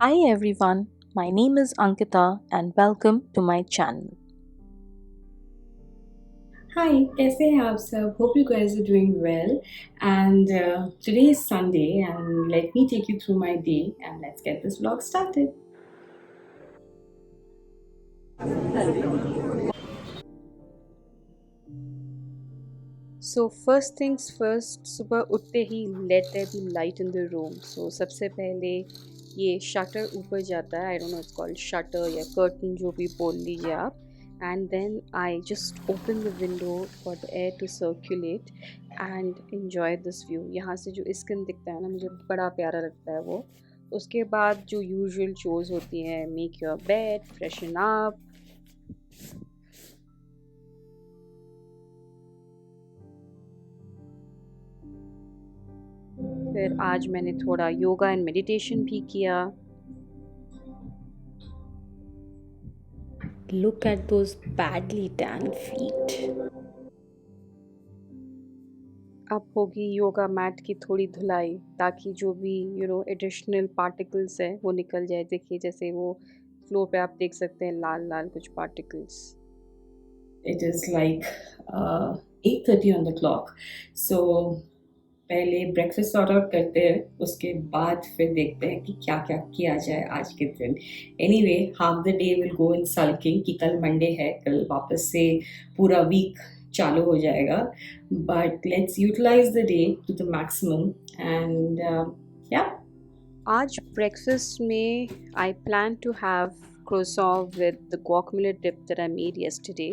Hi everyone, my name is Ankita and welcome to my channel. Hi, कैसे हैं आप सब? Hope you guys are doing well. And today is Sunday, and let me take you through my day, and let's get this vlog started. So first things first, सुबह उठते ही let there be light in the room. So सबसे पहले ये shutter ऊपर जाता है, I don't know it's called shutter या कर्टन, जो भी बोल लीजिए आप। And then I just open the window for the air to circulate and enjoy this view. यहाँ से जो स्किन दिखता है ना, मुझे बड़ा प्यारा लगता है वो। उसके बाद जो यूजुअल चोर्स होती हैं, make your bed, freshen up. फिर आज मैंने थोड़ा योगा एंड मेडिटेशन भी किया। Look at those badly tanned feet. अब होगी योगा मैट की थोड़ी धुलाई, ताकि जो भी एडिशनल पार्टिकल्स है वो निकल जाए। देखिए, जैसे वो फ्लोर पे आप देख सकते हैं लाल लाल कुछ particles. It is like 8:30 on the clock. So पहले ब्रेकफास्ट सॉर्ट आउट करते हैं, उसके बाद फिर देखते हैं कि क्या क्या किया जाए आज के दिन। Anyway, half the day will go in sulking कि कल मंडे है, कल वापस से पूरा वीक चालू हो जाएगा। But let's utilize the day to the maximum and या आज ब्रेकफास्ट में I plan to have croissant with the guacamole dip that I made yesterday.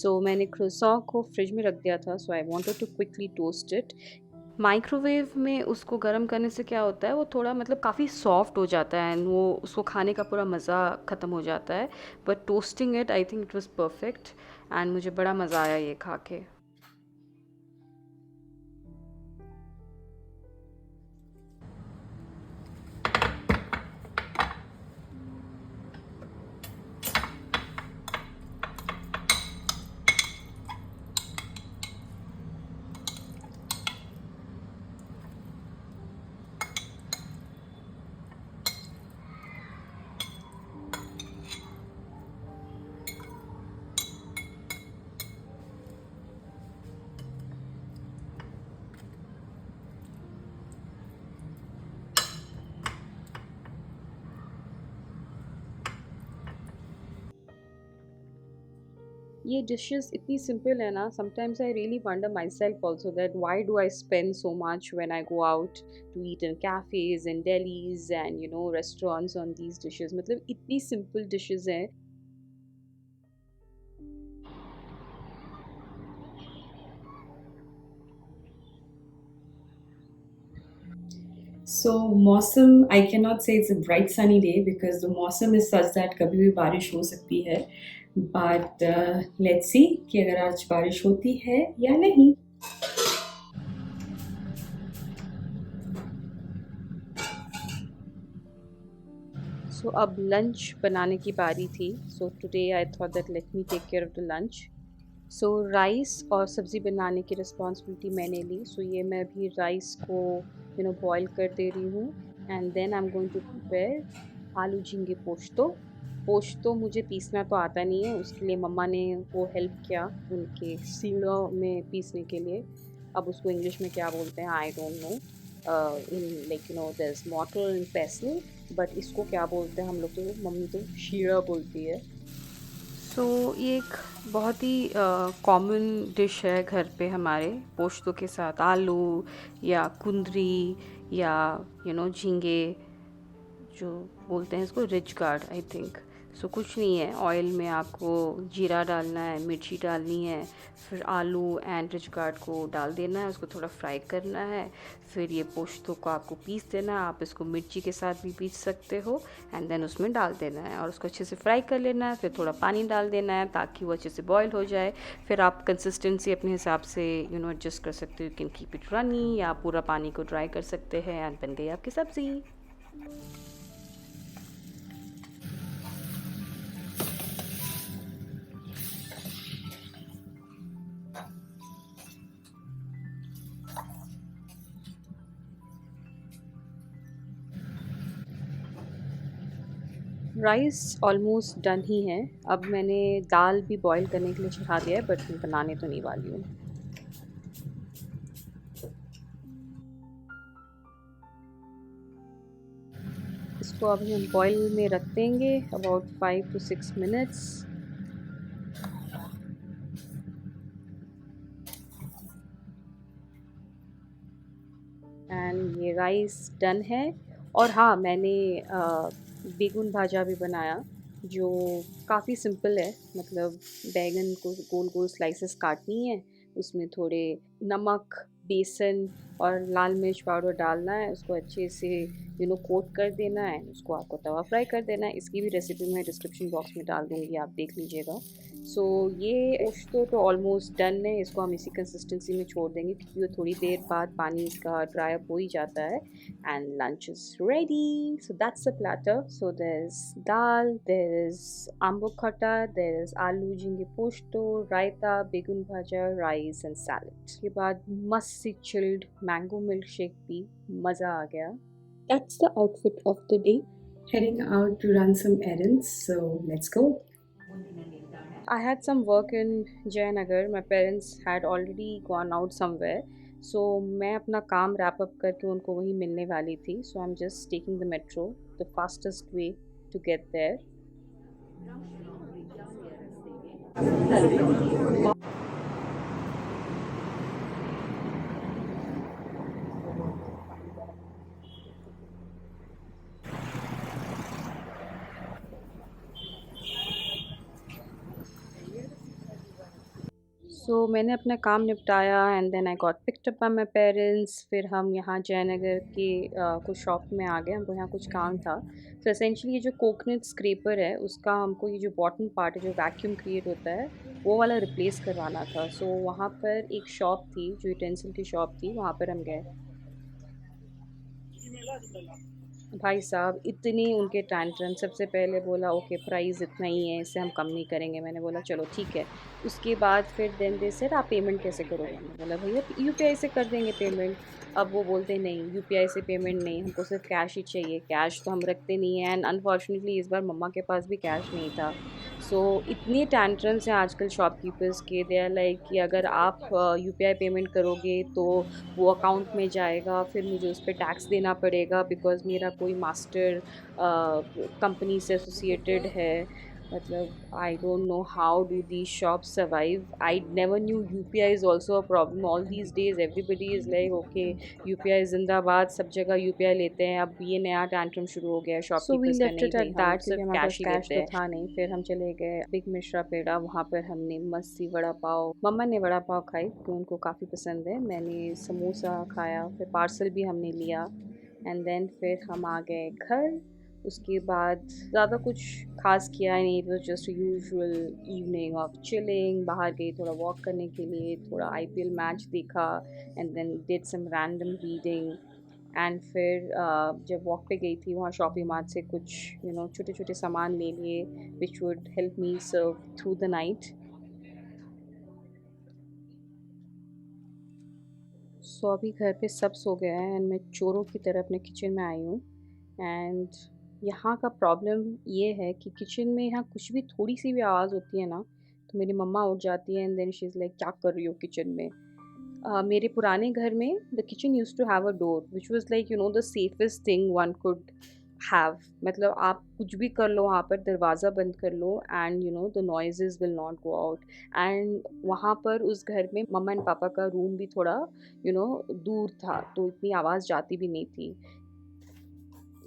So मैंने croissant को फ्रिज में रख दिया था, so I wanted to quickly toast it. Microwave में उसको गर्म करने से क्या होता है, वो थोड़ा मतलब काफ़ी सॉफ्ट हो जाता है एंड वो उसको खाने का पूरा मज़ा ख़त्म हो जाता है। But toasting it, I think it was perfect and मुझे बड़ा मज़ा आया ये खा के। ये डिशेस इतनी सिंपल है ना, sometimes I really wonder myself also that why do I spend so much when I go out to eat in cafes and delis and restaurants on these dishes. मतलब इतनी simple dishes हैं। So मौसम, I can not say it's a bright sunny day because the मौसम is such that कभी भी बारिश हो सकती है। बट लेट्स सी कि अगर आज बारिश होती है या नहीं। सो अब लंच बनाने की बारी थी। So today I thought that let me take care of the lunch. So rice और सब्ज़ी बनाने की रिस्पॉन्सिबिलिटी मैंने ली। सो ये मैं अभी राइस को बॉईल कर दे रही हूँ and then I am going to prepare aloo jhinge पोस्तो। पोस्तो मुझे पीसना तो आता नहीं है, उसके लिए मम्मा ने वो हेल्प किया उनके सीलों में पीसने के लिए। अब उसको इंग्लिश में क्या बोलते हैं I don't know. In like there is mortar and pestle, but इसको क्या बोलते हैं हम लोग, तो मम्मी तो शीरा बोलती है। सो ये एक बहुत ही कॉमन डिश है घर पे हमारे। पोस्तों के साथ आलू या कुंदरी या झींगे, जो बोलते हैं इसको रिच गार्ड आई थिंक। सो कुछ नहीं है, ऑयल में आपको जीरा डालना है, मिर्ची डालनी है, फिर आलू एंड रिच गार्ड को डाल देना है, उसको थोड़ा फ्राई करना है। फिर ये पोस्तों को आपको पीस देना है, आप इसको मिर्ची के साथ भी पीस सकते हो एंड देन उसमें डाल देना है और उसको अच्छे से फ्राई कर लेना है। फिर थोड़ा पानी डाल देना है ताकि वो अच्छे से बॉईल हो जाए। फिर आप कंसिस्टेंसी अपने हिसाब से एडजस्ट कर सकते हो, you can keep it runny या पूरा पानी को ड्राई कर सकते हैं एंड बन गई आपकी सब्ज़ी। राइस ऑलमोस्ट डन ही है। अब मैंने दाल भी बॉईल करने के लिए चढ़ा दिया है, बट मैं बनाने तो नहीं वाली हूँ। इसको अभी हम बॉईल में रख देंगे अबाउट 5 to 6 मिनट्स। एंड ये राइस डन है। और हाँ, मैंने बेगुन भाजा भी बनाया, जो काफ़ी सिंपल है। मतलब बैंगन को गोल गोल स्लाइसेस काटनी है, उसमें थोड़े नमक, बेसन और लाल मिर्च पाउडर डालना है, उसको अच्छे से कोट कर देना है, उसको आपको तवा फ्राई कर देना है। इसकी भी रेसिपी मैं डिस्क्रिप्शन बॉक्स में डाल दूँगी, आप देख लीजिएगा। सो ये पोस्तो तो ऑलमोस्ट डन है। इसको हम इसी कंसिस्टेंसी में छोड़ देंगे, क्योंकि वो थोड़ी देर बाद पानी इसका ड्राई अप हो ही जाता है। And lunch is ready. So that's a platter. So there is dal, there is ambo khatta, there is aloo jhinge posto, raita, begun bhaja, rice and salad. उसके बाद मस्त सी चिल्ड मैंगो मिल्क शेक पी, मज़ा आ गया। That's the outfit of the day. Heading out to run some errands, so let's go. I had some work in Jayanagar. My parents had already gone out somewhere. So मैं अपना काम wrap up करके उनको वहीं मिलने वाली थी. So I'm just taking the metro, the fastest way to get there. सो मैंने अपना काम निपटाया and then I got picked up by my parents. फिर हम यहाँ जयनगर के कुछ शॉप में आ गए, हमको यहाँ कुछ काम था। तो एसेंशली ये जो कोकोनट स्क्रैपर है, उसका हमको ये जो बॉटम पार्ट है, जो वैक्यूम क्रिएट होता है, वो वाला रिप्लेस करवाना था। सो वहाँ पर एक शॉप थी, जो यूटेंसिल की शॉप थी, वहाँ पर हम गए। भाई साहब इतने उनके टैंट्रम। सबसे पहले बोला ओके प्राइस इतना ही है, इससे हम कम नहीं करेंगे। मैंने बोला चलो ठीक है। उसके बाद फिर देन दे सेड आप पेमेंट कैसे करोगे? मैंने बोला भैया यूपीआई से कर देंगे पेमेंट। अब वो बोलते नहीं, यूपीआई से पेमेंट नहीं, हमको सिर्फ कैश ही चाहिए। कैश तो हम रखते नहीं हैं, एंड अनफॉर्चुनेटली इस बार मम्मा के पास भी कैश नहीं था। सो इतने टैंट्रम्स हैं आजकल शॉपकीपर्स के। दे आर लाइक कि अगर आप यूपीआई पेमेंट करोगे तो वो अकाउंट में जाएगा, फिर मुझे उस पर टैक्स देना पड़ेगा, बिकॉज़ मेरा कोई मास्टर कंपनी से एसोसिएटेड है। मतलब आई don't know how do these shops survive. I never knew UPI is also a problem. All these days everybody is like okay UPI जिंदाबाद, सब जगह यूपीआई लेते हैं। अब ये नया टैंट्रम शुरू हो गया है So we शॉपकीपर्स का, left नहीं it भाई at हम that क्योंकि सिर्फ हमारे पास कैश ही कैश लेते तो हैं। था नहीं। फिर हम चले गए बिग मिश्रा पेड़ा, वहाँ पर हमने मस्त सी वड़ा पाव, मम्मा ने वड़ा पाव खाई क्योंकि उनको काफ़ी पसंद है। मैंने समोसा खाया, फिर पार्सल भी हमने लिया। एंड देन फिर हम आ गए घर। उसके बाद ज़्यादा कुछ खास किया नहीं, it was just usual evening of chilling. बाहर गई थोड़ा वॉक करने के लिए, थोड़ा आईपीएल मैच देखा, and then did some random reading. And फिर जब वॉक पे गई थी, वहाँ शॉपिंग मार्ट से कुछ छोटे छोटे सामान ले लिए, which would help me serve through the night. So अभी घर पे सब सो गए हैं एंड मैं चोरों की तरह अपने किचन में आई हूँ। एंड यहाँ का प्रॉब्लम ये है कि किचन में यहाँ कुछ भी थोड़ी सी भी आवाज़ होती है ना, तो मेरी मम्मा उठ जाती है and then she is like क्या कर रही हो किचन में? मेरे पुराने घर में the kitchen used to have a door which was like the safest thing one could have. मतलब आप कुछ भी कर लो, वहाँ पर दरवाज़ा बंद कर लो and the noises will not go out. And वहाँ पर उस घर में मम्मा एंड पापा का रूम भी थोड़ा दूर था, तो इतनी आवाज़ जाती भी नहीं थी।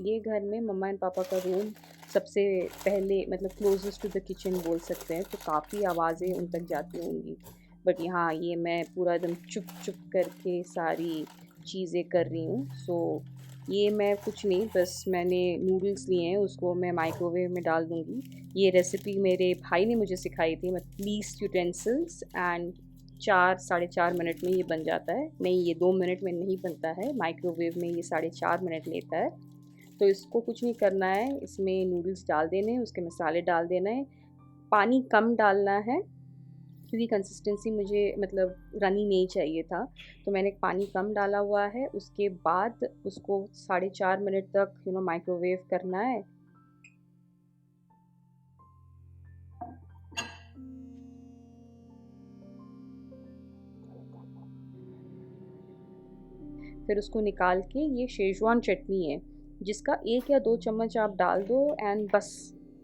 ये घर में मम्मा एंड पापा का रूम सबसे पहले, मतलब क्लोजेस्ट टू द किचन बोल सकते हैं, तो काफ़ी आवाज़ें उन तक जाती होंगी। बट यहाँ ये मैं पूरा एकदम चुप चुप करके सारी चीज़ें कर रही हूँ। सो ये मैं कुछ नहीं, बस मैंने नूडल्स लिए हैं, उसको मैं माइक्रोवेव में डाल दूँगी। ये रेसिपी मेरे भाई ने मुझे सिखाई थी। मतलब लीस्ट यूटेंसिल्स एंड 4 साढ़े 4 मिनट में ये बन जाता है। नहीं, ये 2 मिनट में नहीं बनता है, माइक्रोवेव में ये 4.5 मिनट लेता है। तो इसको कुछ नहीं करना है, इसमें नूडल्स डाल देने हैं, उसके मसाले डाल देना है, पानी कम डालना है, क्योंकि कंसिस्टेंसी मुझे मतलब रनी नहीं चाहिए था, तो मैंने पानी कम डाला हुआ है। उसके बाद उसको 4.5 मिनट तक माइक्रोवेव करना है। फिर उसको निकाल के ये शेजवान चटनी है जिसका 1 या 2 चम्मच आप डाल दो एंड बस।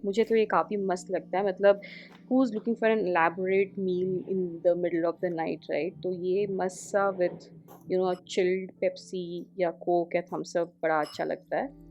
मुझे तो ये काफ़ी मस्त लगता है, मतलब who is looking for an elaborate meal in the middle of the night, right? तो ये मस्त सा विद चिल्ड पेप्सी या कोक या थम्स अप बड़ा अच्छा लगता है।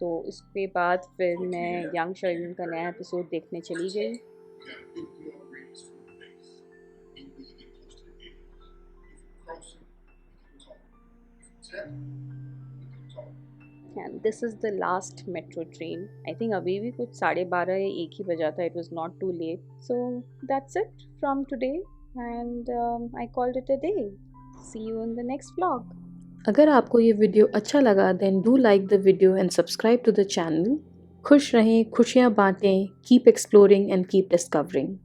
तो इसके बाद फिर मैं यंग शेल्डन का नया एपिसोड देखने चली गई। And this is the last metro train. I think अभी भी कुछ 12:30 या 1 ही बजा था। It was not too late, so that's it from today and I called it a day. See you in the next vlog. अगर आपको ये वीडियो अच्छा लगा then do like the video and subscribe to the channel. खुश रहें, खुशियाँ बांटें, keep exploring and keep discovering.